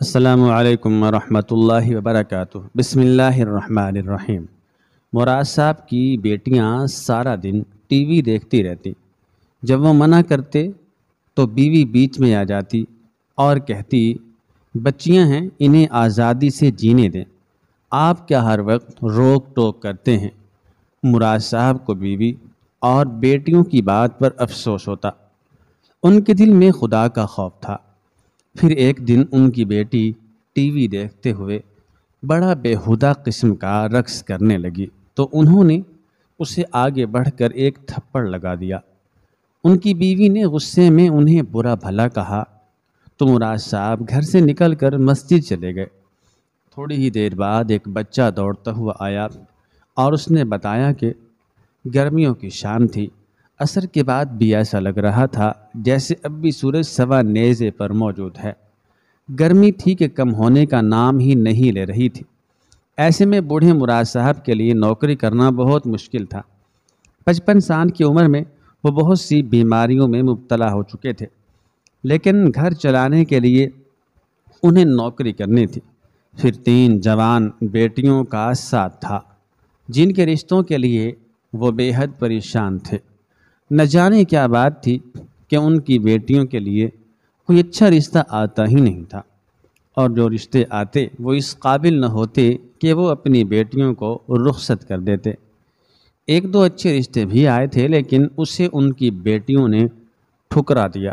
السلام علیکم ورحمۃ اللہ وبرکاتہ۔ بسم اللہ الرحمن الرحیم۔ مراد صاحب کی بیٹیاں سارا دن ٹی وی دیکھتی رہتی۔ جب وہ منع کرتے تو بیوی بیچ میں آ جاتی اور کہتی بچیاں ہیں، انہیں آزادی سے جینے دیں، آپ کیا ہر وقت روک ٹوک کرتے ہیں۔ مراد صاحب کو بیوی اور بیٹیوں کی بات پر افسوس ہوتا۔ ان کے دل میں خدا کا خوف تھا۔ پھر ایک دن ان کی بیٹی ٹی وی دیکھتے ہوئے بڑا بیہودہ قسم کا رقص کرنے لگی تو انہوں نے اسے آگے بڑھ کر ایک تھپڑ لگا دیا۔ ان کی بیوی نے غصے میں انہیں برا بھلا کہا تو مراد صاحب گھر سے نکل کر مسجد چلے گئے۔ تھوڑی ہی دیر بعد ایک بچہ دوڑتا ہوا آیا اور اس نے بتایا کہ گرمیوں کی شام تھی، عصر کے بعد بھی ایسا لگ رہا تھا جیسے اب بھی سورج سوا نیزے پر موجود ہے۔ گرمی تھی کہ کم ہونے کا نام ہی نہیں لے رہی تھی۔ ایسے میں بوڑھے مراد صاحب کے لیے نوکری کرنا بہت مشکل تھا۔ 55 سال کی عمر میں وہ بہت سی بیماریوں میں مبتلا ہو چکے تھے، لیکن گھر چلانے کے لیے انہیں نوکری کرنی تھی۔ پھر 3 جوان بیٹیوں کا ساتھ تھا جن کے رشتوں کے لیے وہ بے حد پریشان تھے۔ نہ جانے کیا بات تھی کہ ان کی بیٹیوں کے لیے کوئی اچھا رشتہ آتا ہی نہیں تھا، اور جو رشتے آتے وہ اس قابل نہ ہوتے کہ وہ اپنی بیٹیوں کو رخصت کر دیتے۔ 1-2 اچھے رشتے بھی آئے تھے لیکن اسے ان کی بیٹیوں نے ٹھکرا دیا۔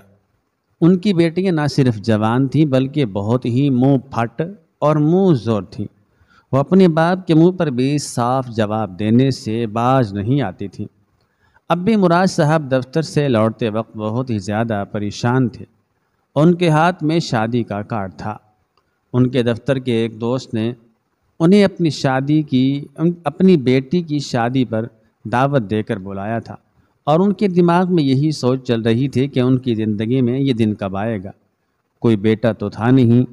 ان کی بیٹیاں نہ صرف جوان تھیں بلکہ بہت ہی منہ پھٹ اور منہ زور تھیں۔ وہ اپنے باپ کے منہ پر بھی صاف جواب دینے سے باز نہیں آتی تھیں۔ اب بھی مراد صاحب دفتر سے لوٹتے وقت بہت ہی زیادہ پریشان تھے۔ ان کے ہاتھ میں شادی کا کارڈ تھا۔ ان کے دفتر کے ایک دوست نے انہیں اپنی بیٹی کی شادی پر دعوت دے کر بلایا تھا، اور ان کے دماغ میں یہی سوچ چل رہی تھی کہ ان کی زندگی میں یہ دن کب آئے گا۔ کوئی بیٹا تو تھا نہیں،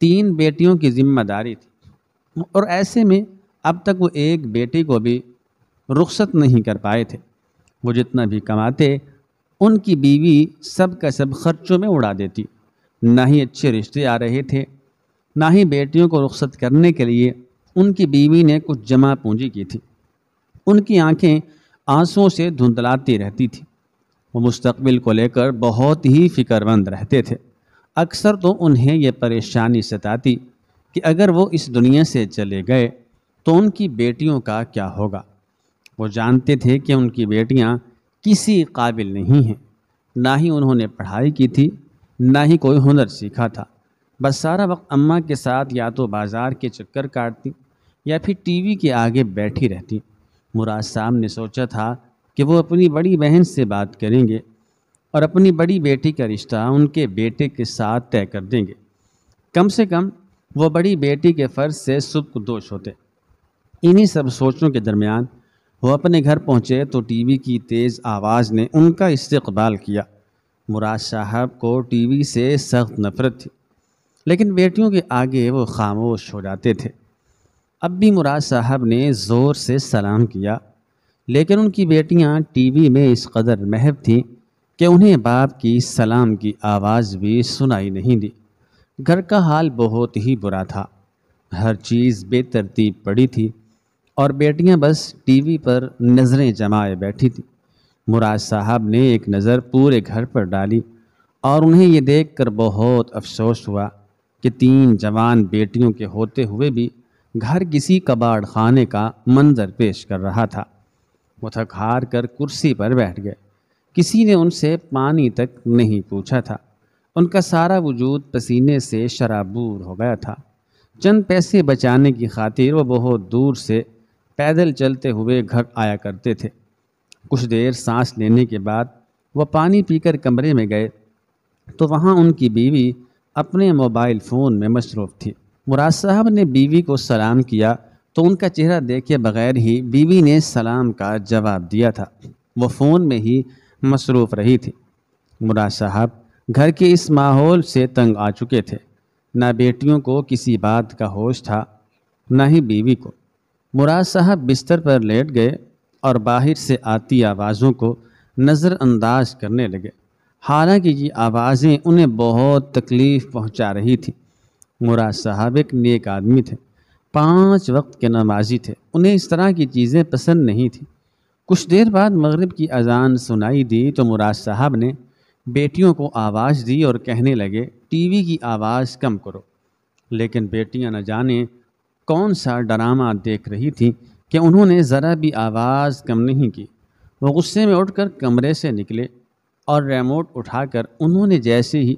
3 بیٹیوں کی ذمہ داری تھی، اور ایسے میں اب تک وہ ایک بیٹی کو بھی رخصت نہیں کر پائے تھے۔ وہ جتنا بھی کماتے ان کی بیوی سب کا سب خرچوں میں اڑا دیتی۔ نہ ہی اچھے رشتے آ رہے تھے، نہ ہی بیٹیوں کو رخصت کرنے کے لیے ان کی بیوی نے کچھ جمع پونجی کی تھی۔ ان کی آنکھیں آنسوؤں سے دھندلاتی رہتی تھیں۔ وہ مستقبل کو لے کر بہت ہی فکر مند رہتے تھے۔ اکثر تو انہیں یہ پریشانی ستاتی کہ اگر وہ اس دنیا سے چلے گئے تو ان کی بیٹیوں کا کیا ہوگا۔ وہ جانتے تھے کہ ان کی بیٹیاں کسی قابل نہیں ہیں، نہ ہی انہوں نے پڑھائی کی تھی، نہ ہی کوئی ہنر سیکھا تھا۔ بس سارا وقت اماں کے ساتھ یا تو بازار کے چکر کاٹتی یا پھر ٹی وی کے آگے بیٹھی رہتی۔ مراد صاحب نے سوچا تھا کہ وہ اپنی بڑی بہن سے بات کریں گے اور اپنی بڑی بیٹی کا رشتہ ان کے بیٹے کے ساتھ طے کر دیں گے۔ کم سے کم وہ بڑی بیٹی کے فرض سے سبکدوش ہوتے۔ انہی سب سوچوں کے درمیان وہ اپنے گھر پہنچے تو ٹی وی کی تیز آواز نے ان کا استقبال کیا۔ مراد صاحب کو ٹی وی سے سخت نفرت تھی، لیکن بیٹیوں کے آگے وہ خاموش ہو جاتے تھے۔ اب بھی مراد صاحب نے زور سے سلام کیا، لیکن ان کی بیٹیاں ٹی وی میں اس قدر محو تھیں کہ انہیں باپ کی سلام کی آواز بھی سنائی نہیں دی۔ گھر کا حال بہت ہی برا تھا، ہر چیز بے ترتیب پڑی تھی اور بیٹیاں بس ٹی وی پر نظریں جمائے بیٹھی تھیں۔ مراد صاحب نے ایک نظر پورے گھر پر ڈالی اور انہیں یہ دیکھ کر بہت افسوس ہوا کہ 3 جوان بیٹیوں کے ہوتے ہوئے بھی گھر کسی کباڑ خانے کا منظر پیش کر رہا تھا۔ وہ تھک ہار کر کرسی پر بیٹھ گئے۔ کسی نے ان سے پانی تک نہیں پوچھا تھا۔ ان کا سارا وجود پسینے سے شرابور ہو گیا تھا۔ چند پیسے بچانے کی خاطر وہ بہت دور سے پیدل چلتے ہوئے گھر آیا کرتے تھے۔ کچھ دیر سانس لینے کے بعد وہ پانی پی کر کمرے میں گئے تو وہاں ان کی بیوی اپنے موبائل فون میں مصروف تھی۔ مراد صاحب نے بیوی کو سلام کیا تو ان کا چہرہ دیکھے بغیر ہی بیوی نے سلام کا جواب دیا تھا۔ وہ فون میں ہی مصروف رہی تھی۔ مراد صاحب گھر کے اس ماحول سے تنگ آ چکے تھے۔ نہ بیٹیوں کو کسی بات کا ہوش تھا، نہ ہی بیوی کو۔ مراد صاحب بستر پر لیٹ گئے اور باہر سے آتی آوازوں کو نظر انداز کرنے لگے۔ حالانکہ یہ آوازیں انہیں بہت تکلیف پہنچا رہی تھیں۔ مراد صاحب ایک نیک آدمی تھے، 5 وقت کے نمازی تھے، انہیں اس طرح کی چیزیں پسند نہیں تھیں۔ کچھ دیر بعد مغرب کی اذان سنائی دی تو مراد صاحب نے بیٹیوں کو آواز دی اور کہنے لگے ٹی وی کی آواز کم کرو، لیکن بیٹیاں نہ جانے کون سا ڈرامہ دیکھ رہی تھیں کہ انہوں نے ذرا بھی آواز کم نہیں کی۔ وہ غصے میں اٹھ کر کمرے سے نکلے اور ریموٹ اٹھا کر انہوں نے جیسے ہی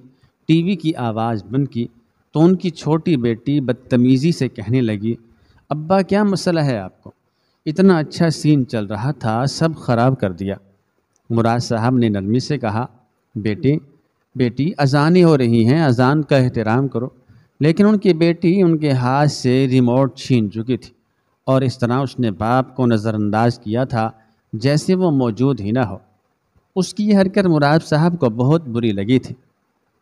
ٹی وی کی آواز بند کی تو ان کی چھوٹی بیٹی بدتمیزی سے کہنے لگی، ابا کیا مسئلہ ہے آپ کو؟ اتنا اچھا سین چل رہا تھا، سب خراب کر دیا۔ مراد صاحب نے نرمی سے کہا، بیٹی اذانیں ہو رہی ہیں، اذان کا احترام کرو۔ لیکن ان کی بیٹی ان کے ہاتھ سے ریموٹ چھین چکی تھی اور اس طرح اس نے باپ کو نظر انداز کیا تھا جیسے وہ موجود ہی نہ ہو۔ اس کی یہ حرکت مراد صاحب کو بہت بری لگی تھی،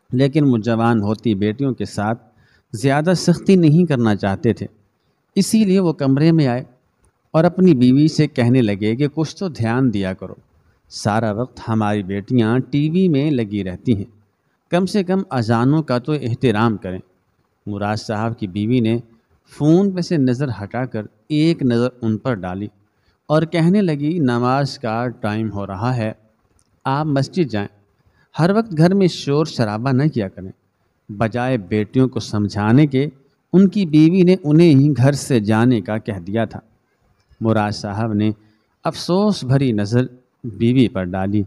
لیکن وہ جوان ہوتی بیٹیوں کے ساتھ زیادہ سختی نہیں کرنا چاہتے تھے، اسی لیے وہ کمرے میں آئے اور اپنی بیوی سے کہنے لگے کہ کچھ تو دھیان دیا کرو، سارا وقت ہماری بیٹیاں ٹی وی میں لگی رہتی ہیں، کم سے کم اذانوں کا تو احترام کریں۔ مراد صاحب کی بیوی نے فون پہ سے نظر ہٹا کر ایک نظر ان پر ڈالی اور کہنے لگی، نماز کا ٹائم ہو رہا ہے، آپ مسجد جائیں، ہر وقت گھر میں شور شرابہ نہ کیا کریں۔ بجائے بیٹیوں کو سمجھانے کے ان کی بیوی نے انہیں ہی گھر سے جانے کا کہہ دیا تھا۔ مراد صاحب نے افسوس بھری نظر بیوی پر ڈالی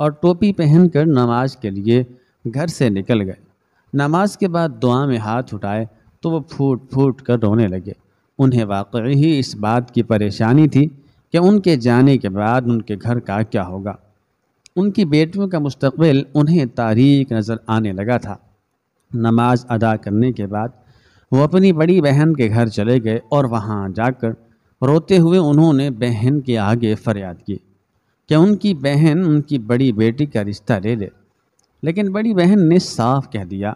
اور ٹوپی پہن کر نماز کے لیے گھر سے نکل گئے۔ نماز کے بعد دعا میں ہاتھ اٹھائے تو وہ پھوٹ پھوٹ کر رونے لگے۔ انہیں واقعی ہی اس بات کی پریشانی تھی کہ ان کے جانے کے بعد ان کے گھر کا کیا ہوگا۔ ان کی بیٹیوں کا مستقبل انہیں تاریک نظر آنے لگا تھا۔ نماز ادا کرنے کے بعد وہ اپنی بڑی بہن کے گھر چلے گئے اور وہاں جا کر روتے ہوئے انہوں نے بہن کے آگے فریاد کی کہ ان کی بہن ان کی بڑی بیٹی کا رشتہ لے لے، لیکن بڑی بہن نے صاف کہہ دیا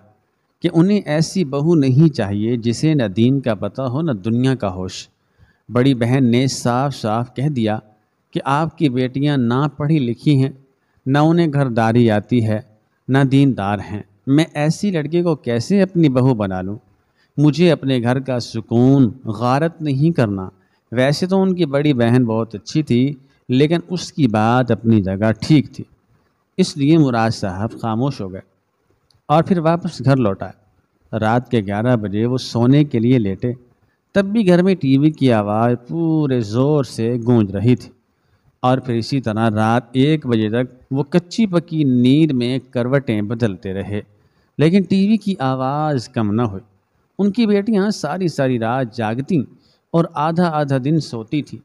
کہ انہیں ایسی بہو نہیں چاہیے جسے نہ دین کا پتہ ہو نہ دنیا کا ہوش۔ بڑی بہن نے صاف صاف کہہ دیا کہ آپ کی بیٹیاں نہ پڑھی لکھی ہیں، نہ انہیں گھرداری آتی ہے، نہ دیندار ہیں، میں ایسی لڑکی کو کیسے اپنی بہو بنا لوں؟ مجھے اپنے گھر کا سکون غارت نہیں کرنا۔ ویسے تو ان کی بڑی بہن بہت اچھی تھی، لیکن اس کی بات اپنی جگہ ٹھیک تھی۔ اس لیے مراد صاحب خاموش ہو گئے اور پھر واپس گھر لوٹائے۔ رات کے 11 بجے وہ سونے کے لیے لیٹے، تب بھی گھر میں ٹی وی کی آواز پورے زور سے گونج رہی تھی، اور پھر اسی طرح رات 1 بجے تک وہ کچی پکی نیند میں کروٹیں بدلتے رہے، لیکن ٹی وی کی آواز کم نہ ہوئی۔ ان کی بیٹیاں ساری ساری رات جاگتیں اور آدھا آدھا دن سوتی تھیں،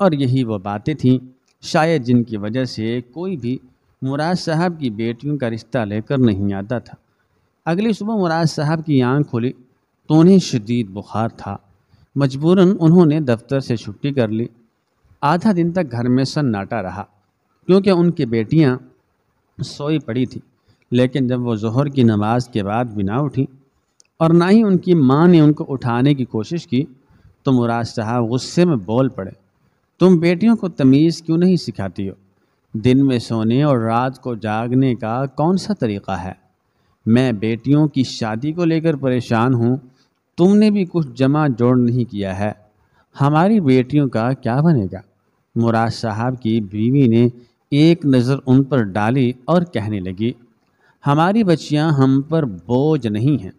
اور یہی وہ باتیں تھیں شاید جن کی وجہ سے کوئی بھی مراد صاحب کی بیٹیوں کا رشتہ لے کر نہیں آتا تھا۔ اگلی صبح مراد صاحب کی آنکھ کھلی تو انہیں شدید بخار تھا۔ مجبوراً انہوں نے دفتر سے چھٹی کر لی۔ آدھا دن تک گھر میں سناٹا رہا کیونکہ ان کی بیٹیاں سوئی پڑی تھیں، لیکن جب وہ ظہر کی نماز کے بعد بھی نہ اٹھیں اور نہ ہی ان کی ماں نے ان کو اٹھانے کی کوشش کی تو مراد صاحب غصے میں بول پڑے، تم بیٹیوں کو تمیز کیوں نہیں سکھاتی ہو؟ دن میں سونے اور رات کو جاگنے کا کون سا طریقہ ہے؟ میں بیٹیوں کی شادی کو لے کر پریشان ہوں، تم نے بھی کچھ جمع جوڑ نہیں کیا ہے، ہماری بیٹیوں کا کیا بنے گا؟ مراد صاحب کی بیوی نے ایک نظر ان پر ڈالی اور کہنے لگی، ہماری بچیاں ہم پر بوجھ نہیں ہیں،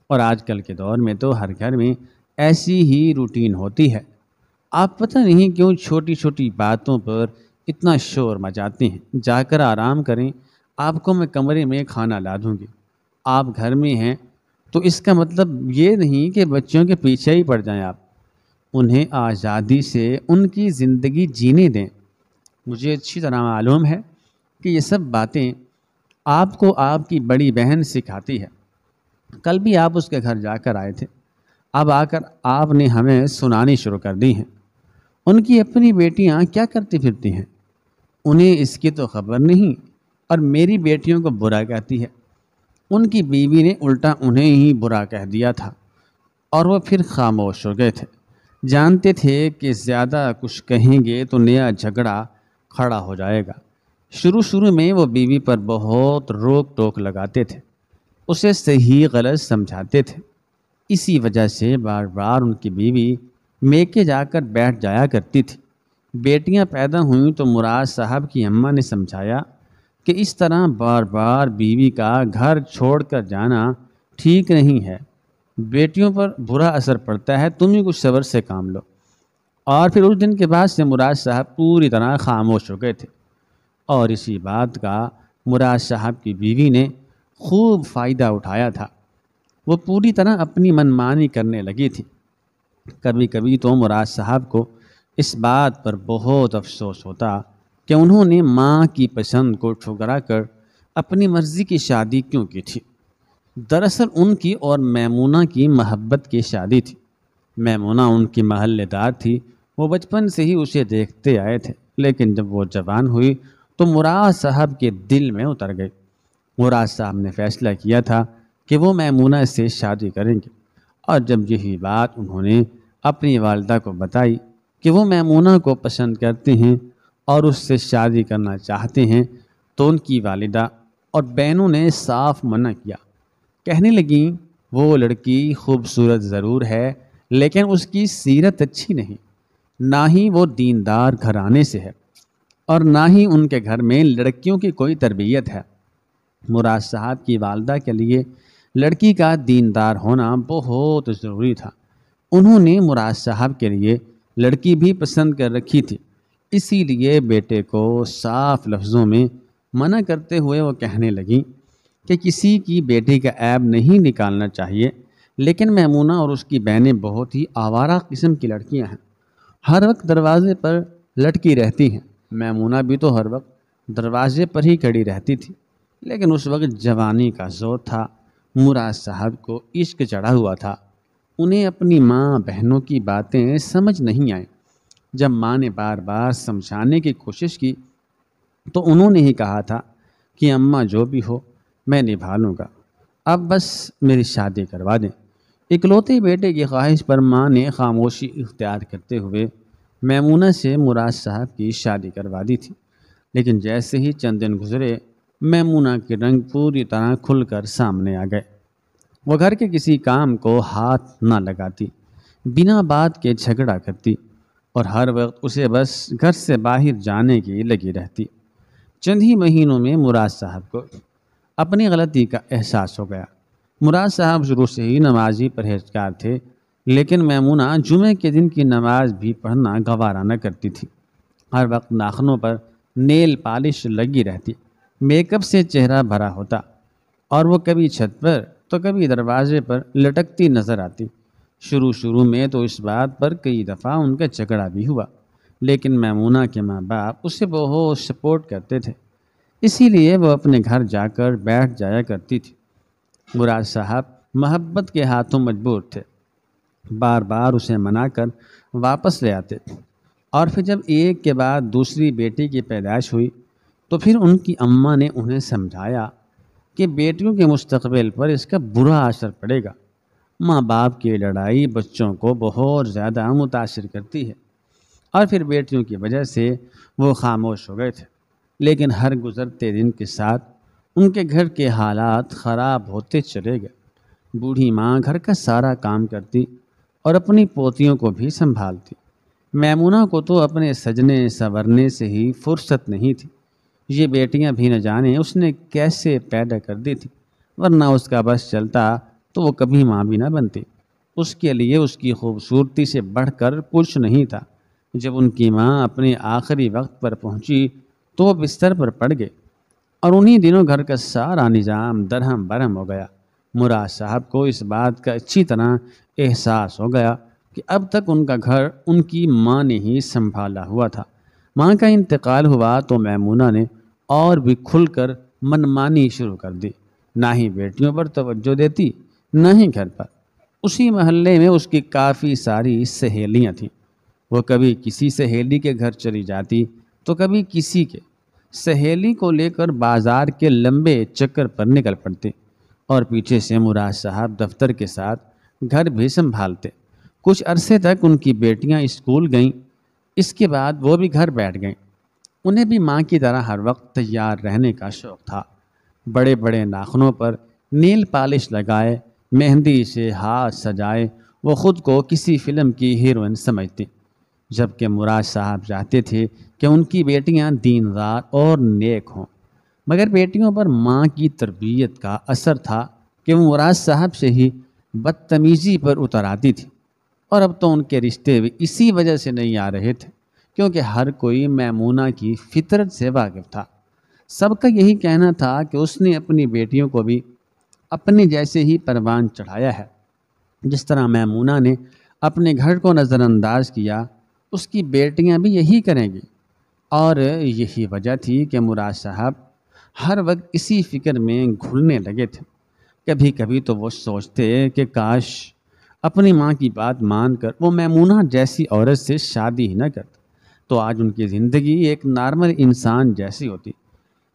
اور آج کل کے دور میں تو ہر گھر میں ایسی ہی روٹین ہوتی ہے، آپ پتہ نہیں کیوں چھوٹی چھوٹی باتوں پر اتنا شور مچاتے ہیں، جا کر آرام کریں، آپ کو میں کمرے میں کھانا لا دوں گی۔ آپ گھر میں ہیں تو اس کا مطلب یہ نہیں کہ بچوں کے پیچھے ہی پڑ جائیں، آپ انہیں آزادی سے ان کی زندگی جینے دیں۔ مجھے اچھی طرح معلوم ہے کہ یہ سب باتیں آپ کو آپ کی بڑی بہن سکھاتی ہے، کل بھی آپ اس کے گھر جا کر آئے تھے، اب آ کر آپ نے ہمیں سنانی شروع کر دی ہیں۔ ان کی اپنی بیٹیاں کیا کرتی پھرتی ہیں، انہیں اس کی تو خبر نہیں، اور میری بیٹیوں کو برا کہتی ہے۔ ان کی بیوی نے الٹا انہیں ہی برا کہہ دیا تھا، اور وہ پھر خاموش ہو گئے تھے، جانتے تھے کہ زیادہ کچھ کہیں گے تو نیا جھگڑا کھڑا ہو جائے گا۔ شروع میں وہ بیوی پر بہت روک ٹوک لگاتے تھے، اسے صحیح غلط سمجھاتے تھے، اسی وجہ سے بار بار ان کی بیوی میکے جا کر بیٹھ جایا کرتی تھی۔ بیٹیاں پیدا ہوئیں تو مراد صاحب کی اماں نے سمجھایا کہ اس طرح بار بار بیوی کا گھر چھوڑ کر جانا ٹھیک نہیں ہے، بیٹیوں پر برا اثر پڑتا ہے، تم ہی کچھ صبر سے کام لو۔ اور پھر اس دن کے بعد سے مراد صاحب پوری طرح خاموش ہو گئے تھے، اور اسی بات کا مراد صاحب کی بیوی نے خوب فائدہ اٹھایا تھا۔ وہ پوری طرح اپنی منمانی کرنے لگی تھی۔ کبھی کبھی تو مراد صاحب کو اس بات پر بہت افسوس ہوتا کہ انہوں نے ماں کی پسند کو ٹھکرا کر اپنی مرضی کی شادی کیوں کی تھی۔ دراصل ان کی اور میمونہ کی محبت کی شادی تھی۔ میمونہ ان کی محلے دار تھی، وہ بچپن سے ہی اسے دیکھتے آئے تھے، لیکن جب وہ جوان ہوئی تو مراد صاحب کے دل میں اتر گئی۔ مراد صاحب نے فیصلہ کیا تھا کہ وہ میمونہ سے شادی کریں گے، اور جب یہی بات انہوں نے اپنی والدہ کو بتائی کہ وہ میمونہ کو پسند کرتے ہیں اور اس سے شادی کرنا چاہتے ہیں، تو ان کی والدہ اور بہنوں نے صاف منع کیا۔ کہنے لگیں وہ لڑکی خوبصورت ضرور ہے، لیکن اس کی سیرت اچھی نہیں، نہ ہی وہ دیندار گھرانے سے ہے، اور نہ ہی ان کے گھر میں لڑکیوں کی کوئی تربیت ہے۔ مراد صاحب کی والدہ کے لیے لڑکی کا دیندار ہونا بہت ضروری تھا۔ انہوں نے مراد صاحب کے لیے لڑکی بھی پسند کر رکھی تھی، اسی لیے بیٹے کو صاف لفظوں میں منع کرتے ہوئے وہ کہنے لگیں کہ کسی کی بیٹی کا عیب نہیں نکالنا چاہیے، لیکن میمونہ اور اس کی بہنیں بہت ہی آوارہ قسم کی لڑکیاں ہیں، ہر وقت دروازے پر لٹکی رہتی ہیں۔ میمونہ بھی تو ہر وقت دروازے پر ہی کھڑی رہتی تھی، لیکن اس وقت جوانی کا زور تھا، مراد صاحب کو عشق چڑھا ہوا تھا۔ انہیں اپنی ماں بہنوں کی باتیں سمجھ نہیں آئیں۔ جب ماں نے بار بار سمجھانے کی کوشش کی تو انہوں نے ہی کہا تھا کہ اماں جو بھی ہو میں نبھا لوں گا، اب بس میری شادی کروا دیں۔ اکلوتے بیٹے کی خواہش پر ماں نے خاموشی اختیار کرتے ہوئے میمونہ سے مراد صاحب کی شادی کروا دی تھی، لیکن جیسے ہی چند دن گزرے میمونہ کے رنگ پوری طرح کھل کر سامنے آ گئے۔ وہ گھر کے کسی کام کو ہاتھ نہ لگاتی، بنا بات کے جھگڑا کرتی، اور ہر وقت اسے بس گھر سے باہر جانے کی لگی رہتی۔ چند ہی مہینوں میں مراد صاحب کو اپنی غلطی کا احساس ہو گیا۔ مراد صاحب شروع سے ہی نمازی پرہیزگار تھے، لیکن میمونہ جمعے کے دن کی نماز بھی پڑھنا گوارا نہ کرتی تھی۔ ہر وقت ناخنوں پر نیل پالش لگی رہتی، میک اپ سے چہرہ بھرا ہوتا، اور وہ کبھی چھت پر تو کبھی دروازے پر لٹکتی نظر آتی۔ شروع میں تو اس بات پر کئی دفعہ ان کا جھگڑا بھی ہوا، لیکن میمونہ کے ماں باپ اسے بہت سپورٹ کرتے تھے، اسی لیے وہ اپنے گھر جا کر بیٹھ جایا کرتی تھی۔ مراد صاحب محبت کے ہاتھوں مجبور تھے، بار بار اسے منا کر واپس لے آتے، اور پھر جب ایک کے بعد دوسری بیٹی کی پیدائش ہوئی تو پھر ان کی اماں نے انہیں سمجھایا کہ بیٹیوں کے مستقبل پر اس کا برا اثر پڑے گا۔ ماں باپ کی لڑائی بچوں کو بہت زیادہ متاثر کرتی ہے، اور پھر بیٹیوں کی وجہ سے وہ خاموش ہو گئے تھے، لیکن ہر گزرتے دن کے ساتھ ان کے گھر کے حالات خراب ہوتے چلے گئے۔ بوڑھی ماں گھر کا سارا کام کرتی اور اپنی پوتیوں کو بھی سنبھالتی۔ میمونہ کو تو اپنے سجنے سنورنے سے ہی فرصت نہیں تھی۔ یہ بیٹیاں بھی نہ جانے اس نے کیسے پیدا کر دی تھی، ورنہ اس کا بس چلتا تو وہ کبھی ماں بھی نہ بنتی۔ اس کے لیے اس کی خوبصورتی سے بڑھ کر کچھ نہیں تھا۔ جب ان کی ماں اپنے آخری وقت پر پہنچی تو وہ بستر پر پڑ گئے، اور انہی دنوں گھر کا سارا نظام درہم برہم ہو گیا۔ مراد صاحب کو اس بات کا اچھی طرح احساس ہو گیا کہ اب تک ان کا گھر ان کی ماں نے ہی سنبھالا ہوا تھا۔ ماں کا انتقال ہوا تو میمونہ نے اور بھی کھل کر منمانی شروع کر دی، نہ ہی بیٹیوں پر توجہ دیتی، نہ ہی گھر پر۔ اسی محلے میں اس کی کافی ساری سہیلیاں تھیں، وہ کبھی کسی سہیلی کے گھر چلی جاتی تو کبھی کسی کے۔ سہیلی کو لے کر بازار کے لمبے چکر پر نکل پڑتے، اور پیچھے سے مراد صاحب دفتر کے ساتھ گھر بھی سنبھالتے۔ کچھ عرصے تک ان کی بیٹیاں اسکول گئیں، اس کے بعد وہ بھی گھر بیٹھ گئیں۔ انہیں بھی ماں کی طرح ہر وقت تیار رہنے کا شوق تھا۔ بڑے بڑے ناخنوں پر نیل پالش لگائے، مہندی سے ہاتھ سجائے وہ خود کو کسی فلم کی ہیروئن سمجھتی، جبکہ مراد صاحب چاہتے تھے کہ ان کی بیٹیاں دیندار اور نیک ہوں۔ مگر بیٹیوں پر ماں کی تربیت کا اثر تھا کہ وہ مراد صاحب سے ہی بدتمیزی پر اتر آتی تھی، اور اب تو ان کے رشتے بھی اسی وجہ سے نہیں آ رہے تھے کیونکہ ہر کوئی میمونہ کی فطرت سے واقف تھا۔ سب کا یہی کہنا تھا کہ اس نے اپنی بیٹیوں کو بھی اپنے جیسے ہی پروان چڑھایا ہے، جس طرح میمونہ نے اپنے گھر کو نظر انداز کیا اس کی بیٹیاں بھی یہی کریں گی۔ اور یہی وجہ تھی کہ مراد صاحب ہر وقت اسی فکر میں گھلنے لگے تھے۔ کبھی کبھی تو وہ سوچتے کہ کاش اپنی ماں کی بات مان کر وہ میمونہ جیسی عورت سے شادی ہی نہ کرتے، تو آج ان کی زندگی ایک نارمل انسان جیسی ہوتی۔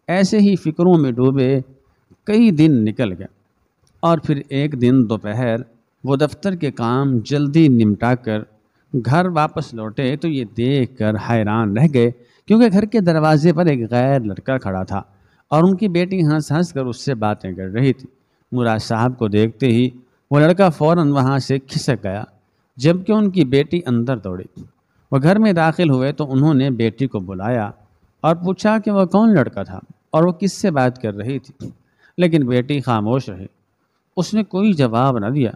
ایسے ہی فکروں میں ڈوبے کئی دن نکل گئے، اور پھر ایک دن دوپہر وہ دفتر کے کام جلدی نمٹا کر گھر واپس لوٹے تو یہ دیکھ کر حیران رہ گئے کیونکہ گھر کے دروازے پر ایک غیر لڑکا کھڑا تھا اور ان کی بیٹی ہنس ہنس کر اس سے باتیں کر رہی تھی۔ مراد صاحب کو دیکھتے ہی وہ لڑکا فوراً وہاں سے کھسک گیا، جبکہ ان کی بیٹی اندر دوڑی۔ وہ گھر میں داخل ہوئے تو انہوں نے بیٹی کو بلایا اور پوچھا کہ وہ کون لڑکا تھا اور وہ کس سے بات کر رہی تھی، لیکن بیٹی خاموش رہی، اس نے کوئی جواب نہ دیا۔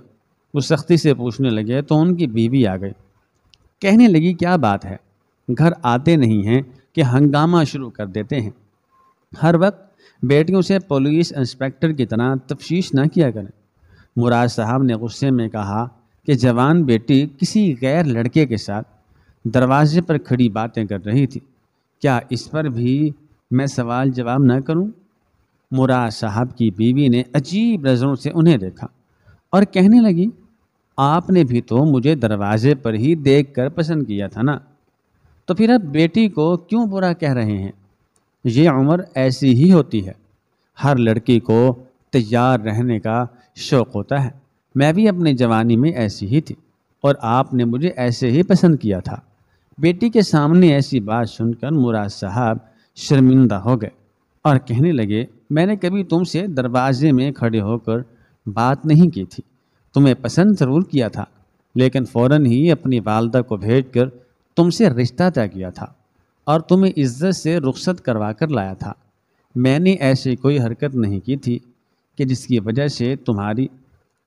وہ سختی سے پوچھنے لگے تو ان کی بیوی آ گئی، کہنے لگی کیا بات ہے، گھر آتے نہیں ہیں کہ ہنگامہ شروع کر دیتے ہیں، ہر وقت بیٹیوں سے پولیس انسپکٹر کی طرح تفتیش نہ کیا کریں۔ مراد صاحب نے غصے میں کہا کہ جوان بیٹی کسی غیر لڑکے کے ساتھ دروازے پر کھڑی باتیں کر رہی تھی، کیا اس پر بھی میں سوال جواب نہ کروں؟ مراد صاحب کی بیوی نے عجیب نظروں سے انہیں دیکھا اور کہنے لگی آپ نے بھی تو مجھے دروازے پر ہی دیکھ کر پسند کیا تھا نا، تو پھر اب بیٹی کو کیوں برا کہہ رہے ہیں؟ یہ عمر ایسی ہی ہوتی ہے، ہر لڑکی کو تیار رہنے کا شوق ہوتا ہے، میں بھی اپنی جوانی میں ایسی ہی تھی اور آپ نے مجھے ایسے ہی پسند کیا تھا۔ بیٹی کے سامنے ایسی بات سن کر مراد صاحب شرمندہ ہو گئے اور کہنے لگے میں نے کبھی تم سے دروازے میں کھڑے ہو کر بات نہیں کی تھی، تمہیں پسند ضرور کیا تھا لیکن فوراً ہی اپنی والدہ کو بھیج کر تم سے رشتہ طے کیا تھا اور تمہیں عزت سے رخصت کروا کر لایا تھا۔ میں نے ایسی کوئی حرکت نہیں کی تھی کہ جس کی وجہ سے تمہاری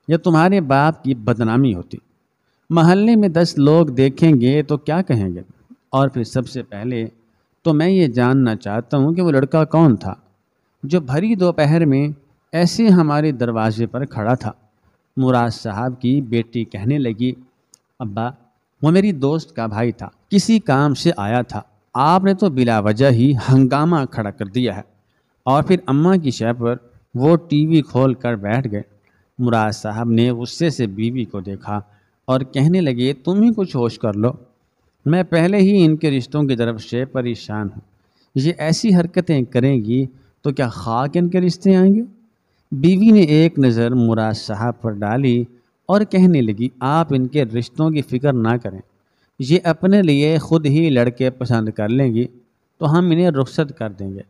یا تمہارے باپ کی بدنامی ہوتی۔ محلے میں 10 لوگ دیکھیں گے تو کیا کہیں گے؟ اور پھر سب سے پہلے تو میں یہ جاننا چاہتا ہوں کہ وہ لڑکا کون تھا جو بھری دوپہر میں ایسے ہمارے دروازے پر کھڑا تھا۔ مراد صاحب کی بیٹی کہنے لگی ابا وہ میری دوست کا بھائی تھا، کسی کام سے آیا تھا، آپ نے تو بلا وجہ ہی ہنگامہ کھڑا کر دیا ہے۔ اور پھر اماں کی شے پر وہ ٹی وی کھول کر بیٹھ گئے۔ مراد صاحب نے غصے سے بیوی کو دیکھا اور کہنے لگے تم ہی کچھ ہوش کر لو، میں پہلے ہی ان کے رشتوں کی طرف سے پریشان ہوں، یہ ایسی حرکتیں کریں گی تو کیا خاک ان کے رشتے آئیں گے؟ بیوی نے ایک نظر مراد صاحب پر ڈالی اور کہنے لگی آپ ان کے رشتوں کی فکر نہ کریں، یہ اپنے لیے خود ہی لڑکے پسند کر لیں گی تو ہم انہیں رخصت کر دیں گے،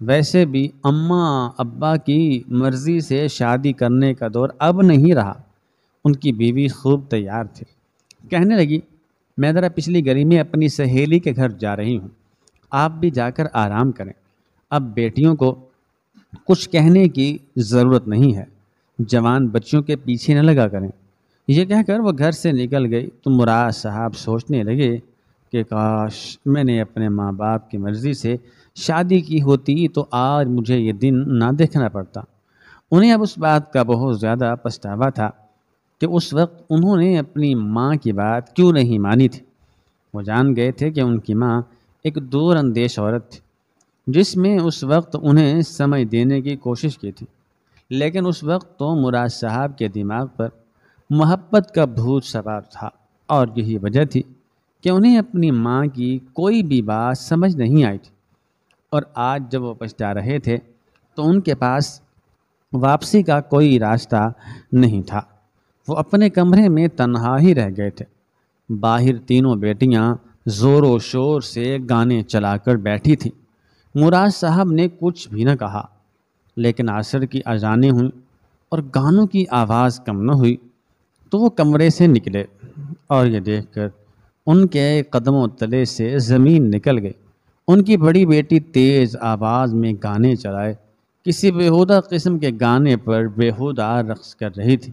ویسے بھی اماں ابا کی مرضی سے شادی کرنے کا دور اب نہیں رہا۔ ان کی بیوی خوب تیار تھی، کہنے لگی میں ذرا پچھلی گلی میں اپنی سہیلی کے گھر جا رہی ہوں، آپ بھی جا کر آرام کریں، اب بیٹیوں کو کچھ کہنے کی ضرورت نہیں ہے، جوان بچوں کے پیچھے نہ لگا کریں۔ یہ کہہ کر وہ گھر سے نکل گئی تو مراد صاحب سوچنے لگے کہ کاش میں نے اپنے ماں باپ کی مرضی سے شادی کی ہوتی تو آج مجھے یہ دن نہ دیکھنا پڑتا۔ انہیں اب اس بات کا بہت زیادہ پچھتاوا تھا کہ اس وقت انہوں نے اپنی ماں کی بات کیوں نہیں مانی تھی۔ وہ جان گئے تھے کہ ان کی ماں ایک دور اندیش عورت تھی جس میں اس وقت انہیں سمجھ دینے کی کوشش کی تھی، لیکن اس وقت تو مراد صاحب کے دماغ پر محبت کا بھوت سوار تھا اور یہی وجہ تھی کہ انہیں اپنی ماں کی کوئی بھی بات سمجھ نہیں آئی تھی۔ اور آج جب وہ پچھتا رہے تھے تو ان کے پاس واپسی کا کوئی راستہ نہیں تھا، وہ اپنے کمرے میں تنہا ہی رہ گئے تھے۔ باہر تینوں بیٹیاں زور و شور سے گانے چلا کر بیٹھی تھیں۔ مراد صاحب نے کچھ بھی نہ کہا، لیکن عصر کی اذانیں ہوئیں اور گانوں کی آواز کم نہ ہوئی تو وہ کمرے سے نکلے، اور یہ دیکھ کر ان کے قدموں تلے سے زمین نکل گئی۔ ان کی بڑی بیٹی تیز آواز میں گانے چلائے کسی بیہودہ قسم کے گانے پر بیہودہ رقص کر رہی تھی۔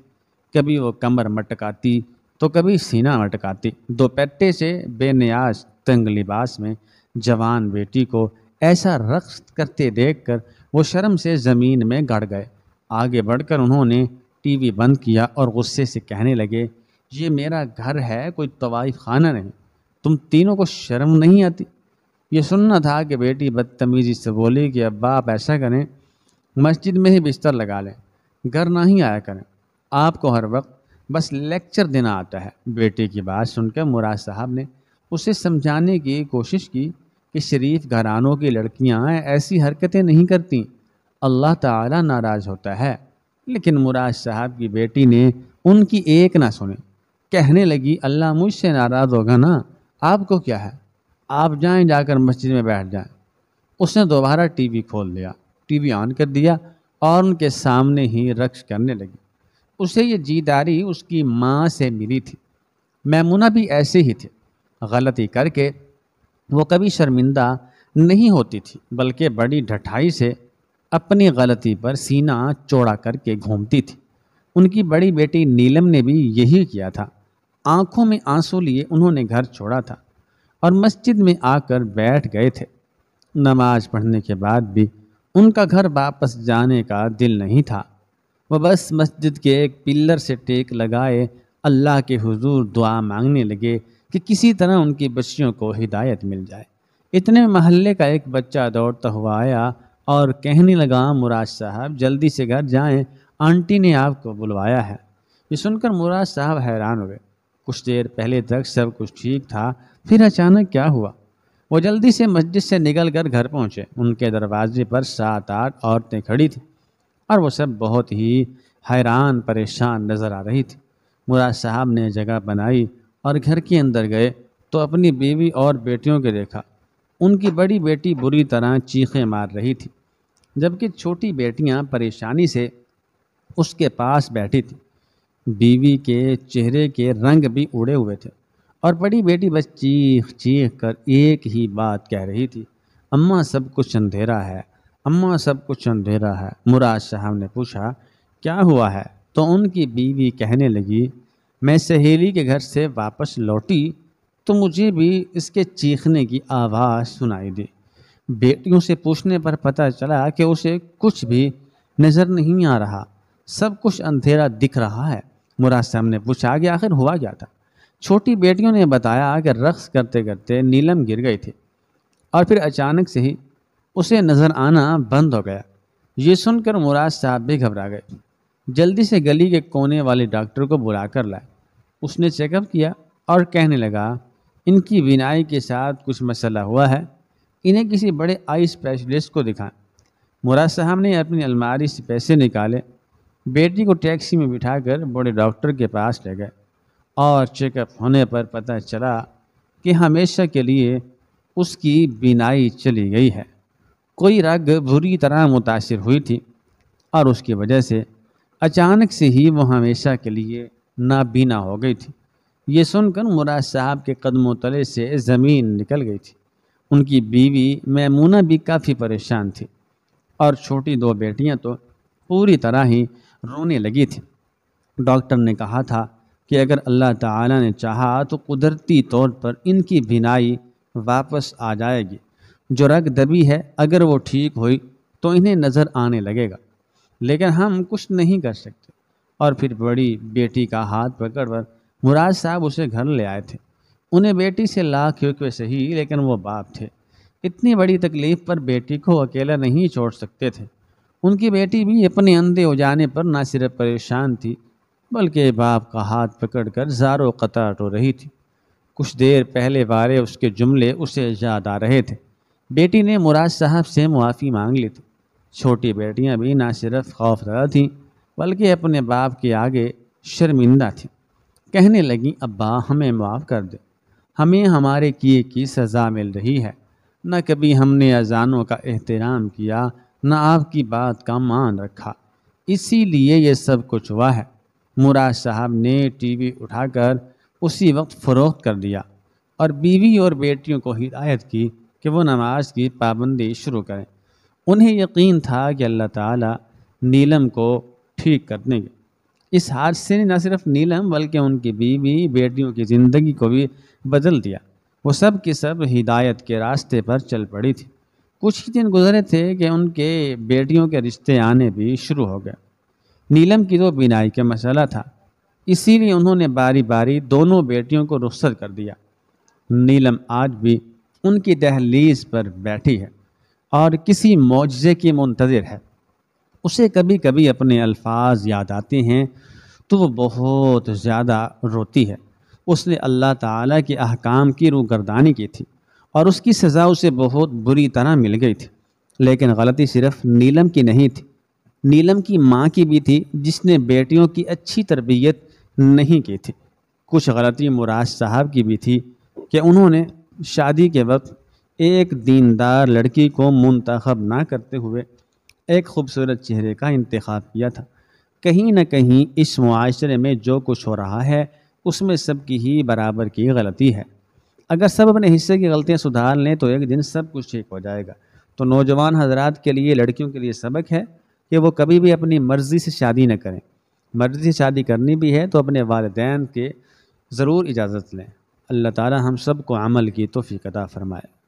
کبھی وہ کمر مٹکاتی تو کبھی سینہ مٹکاتی۔ دوپٹے سے بے نیاز تنگ لباس میں جوان بیٹی کو ایسا رقص کرتے دیکھ کر وہ شرم سے زمین میں گڑ گئے۔ آگے بڑھ کر انہوں نے ٹی وی بند کیا اور غصے سے کہنے لگے، یہ میرا گھر ہے، کوئی طوائف خانہ نہیں، تم تینوں کو شرم نہیں آتی؟ یہ سننا تھا کہ بیٹی بدتمیزی سے بولی کہ ابا آپ ایسا کریں، مسجد میں ہی بستر لگا لیں، گھر نہ ہی آیا کریں، آپ کو ہر وقت بس لیکچر دینا آتا ہے۔ بیٹی کی بات سن کر مراد صاحب نے اسے سمجھانے کی کوشش کی کہ شریف گھرانوں کی لڑکیاں ایسی حرکتیں نہیں کرتیں، اللہ تعالیٰ ناراض ہوتا ہے۔ لیکن مراد صاحب کی بیٹی نے ان کی ایک نہ سنی، کہنے لگی اللہ مجھ سے ناراض ہوگا نا، آپ کو کیا ہے، آپ جائیں، جا کر مسجد میں بیٹھ جائیں۔ اس نے دوبارہ ٹی وی کھول دیا، ٹی وی آن کر دیا اور ان کے سامنے ہی رقص کرنے لگی۔ اسے یہ جیداری اس کی ماں سے ملی تھی۔ میمونہ بھی ایسے ہی تھے، غلطی کر کے وہ کبھی شرمندہ نہیں ہوتی تھی، بلکہ بڑی ڈھٹائی سے اپنی غلطی پر سینہ چوڑا کر کے گھومتی تھی۔ ان کی بڑی بیٹی نیلم نے بھی یہی کیا تھا۔ آنکھوں میں آنسو لیے انہوں نے گھر چھوڑا تھا اور مسجد میں آ کر بیٹھ گئے تھے۔ نماز پڑھنے کے بعد بھی ان کا گھر واپس جانے کا دل نہیں تھا۔ وہ بس مسجد کے ایک پلر سے ٹیک لگائے اللہ کے حضور دعا مانگنے لگے کہ کسی طرح ان کی بچیوں کو ہدایت مل جائے۔ اتنے میں محلے کا ایک بچہ دوڑتا ہوا آیا اور کہنے لگا، مراد صاحب جلدی سے گھر جائیں، آنٹی نے آپ کو بلوایا ہے۔ یہ سن کر مراد صاحب حیران ہوئے۔ کچھ دیر پہلے تک سب کچھ ٹھیک تھا، پھر اچانک کیا ہوا؟ وہ جلدی سے مسجد سے نکل کر گھر پہنچے۔ ان کے دروازے پر 7-8 عورتیں کھڑی تھیں اور وہ سب بہت ہی حیران پریشان نظر آ رہی تھی۔ مراد صاحب نے جگہ بنائی اور گھر کے اندر گئے تو اپنی بیوی اور بیٹیوں کے دیکھا۔ ان کی بڑی بیٹی بری طرح چیخیں مار رہی تھی، جبکہ چھوٹی بیٹیاں پریشانی سے اس کے پاس بیٹھی تھیں۔ بیوی کے چہرے کے رنگ بھی اڑے ہوئے تھے اور بڑی بیٹی بس چیخ چیخ کر ایک ہی بات کہہ رہی تھی، اماں سب کچھ اندھیرا ہے، اماں سب کچھ اندھیرا ہے۔ مراد صاحب نے پوچھا کیا ہوا ہے؟ تو ان کی بیوی کہنے لگی، میں سہیلی کے گھر سے واپس لوٹی تو مجھے بھی اس کے چیخنے کی آواز سنائی دی۔ بیٹیوں سے پوچھنے پر پتہ چلا کہ اسے کچھ بھی نظر نہیں آ رہا، سب کچھ اندھیرا دکھ رہا ہے۔ مراد صاحب نے پوچھا کہ آخر ہوا کیا تھا؟ چھوٹی بیٹیوں نے بتایا کہ رقص کرتے کرتے نیلم گر گئی تھی اور پھر اچانک سے ہی اسے نظر آنا بند ہو گیا۔ یہ سن کر مراد صاحب بھی گھبرا گئے، جلدی سے گلی کے کونے والے ڈاکٹر کو بلا کر لائے۔ اس نے چیک اپ کیا اور کہنے لگا، ان کی بینائی کے ساتھ کچھ مسئلہ ہوا ہے، انہیں کسی بڑے آئی اسپیشلسٹ کو دکھائیں۔ مراد صاحب نے اپنی الماری سے پیسے نکالے، بیٹی کو ٹیکسی میں بٹھا کر بڑے ڈاکٹر کے پاس لے گئے اور چیک اپ ہونے پر پتہ چلا کہ ہمیشہ کے لیے اس کی بینائی چلی گئی ہے۔ کوئی رگ بری طرح متاثر ہوئی تھی اور اس کی وجہ سے اچانک سے ہی وہ ہمیشہ کے لیے نابینا ہو گئی تھی۔ یہ سن کر مراد صاحب کے قدموں تلے سے زمین نکل گئی تھی۔ ان کی بیوی میمونہ بھی کافی پریشان تھی اور چھوٹی 2 بیٹیاں تو پوری طرح ہی رونے لگی تھیں۔ ڈاکٹر نے کہا تھا کہ اگر اللہ تعالیٰ نے چاہا تو قدرتی طور پر ان کی بینائی واپس آ جائے گی۔ جو رگ دبی ہے اگر وہ ٹھیک ہوئی تو انہیں نظر آنے لگے گا، لیکن ہم کچھ نہیں کر سکتے۔ اور پھر بڑی بیٹی کا ہاتھ پکڑ کر مراد صاحب اسے گھر لے آئے تھے۔ انہیں بیٹی سے لاکھ شکوے صحیح، لیکن وہ باپ تھے، اتنی بڑی تکلیف پر بیٹی کو اکیلا نہیں چھوڑ سکتے تھے۔ ان کی بیٹی بھی اپنے اندھے ہو جانے پر نہ صرف پریشان تھی بلکہ باپ کا ہاتھ پکڑ کر زاروں قطار رو رہی تھی۔ کچھ دیر پہلے والے اس کے جملے اسے یاد آ رہے تھے۔ بیٹی نے مراد صاحب سے معافی مانگ لی تھی۔ چھوٹی بیٹیاں بھی نہ صرف خوف زدہ تھیں بلکہ اپنے باپ کے آگے شرمندہ تھیں۔ کہنے لگیں، ابا ہمیں معاف کر دے، ہمیں ہمارے کیے کی سزا مل رہی ہے۔ نہ کبھی ہم نے اذانوں کا احترام کیا، نہ آپ کی بات کا مان رکھا۔ اسی لیے یہ سب کچھ ہوا ہے۔ مراد صاحب نے ٹی وی اٹھا کر اسی وقت فروخت کر دیا اور بیوی اور بیٹیوں کو ہدایت کی کہ وہ نماز کی پابندی شروع کریں۔ انہیں یقین تھا کہ اللہ تعالیٰ نیلم کو ٹھیک کر دیں گے۔ اس حادثے نے نہ صرف نیلم بلکہ ان کی بیوی بیٹیوں کی زندگی کو بھی بدل دیا۔ وہ سب کی سب ہدایت کے راستے پر چل پڑی تھی۔ کچھ ہی دن گزرے تھے کہ ان کے بیٹیوں کے رشتے آنے بھی شروع ہو گئے۔ نیلم کی تو بینائی کا مسئلہ تھا، اسی لیے انہوں نے باری باری دونوں بیٹیوں کو رخصت کر دیا۔ نیلم آج بھی ان کی دہلیز پر بیٹھی ہے اور کسی معجزے کی منتظر ہے۔ اسے کبھی کبھی اپنے الفاظ یاد آتے ہیں تو وہ بہت زیادہ روتی ہے۔ اس نے اللہ تعالیٰ کے احکام کی روگردانی کی تھی اور اس کی سزا اسے بہت بری طرح مل گئی تھی۔ لیکن غلطی صرف نیلم کی نہیں تھی، نیلم کی ماں کی بھی تھی، جس نے بیٹیوں کی اچھی تربیت نہیں کی تھی۔ کچھ غلطی مراد صاحب کی بھی تھی کہ انہوں نے شادی کے وقت ایک دیندار لڑکی کو منتخب نہ کرتے ہوئے ایک خوبصورت چہرے کا انتخاب کیا تھا۔ کہیں نہ کہیں اس معاشرے میں جو کچھ ہو رہا ہے اس میں سب کی ہی برابر کی غلطی ہے۔ اگر سب اپنے حصے کی غلطیاں سدھار لیں تو ایک دن سب کچھ ٹھیک ہو جائے گا۔ تو نوجوان حضرات کے لیے، لڑکیوں کے لیے سبق ہے کہ وہ کبھی بھی اپنی مرضی سے شادی نہ کریں۔ مرضی سے شادی کرنی بھی ہے تو اپنے والدین کے ضرور اجازت لیں۔ اللہ تعالی ہم سب کو عمل کی توفیق عطا فرمائے۔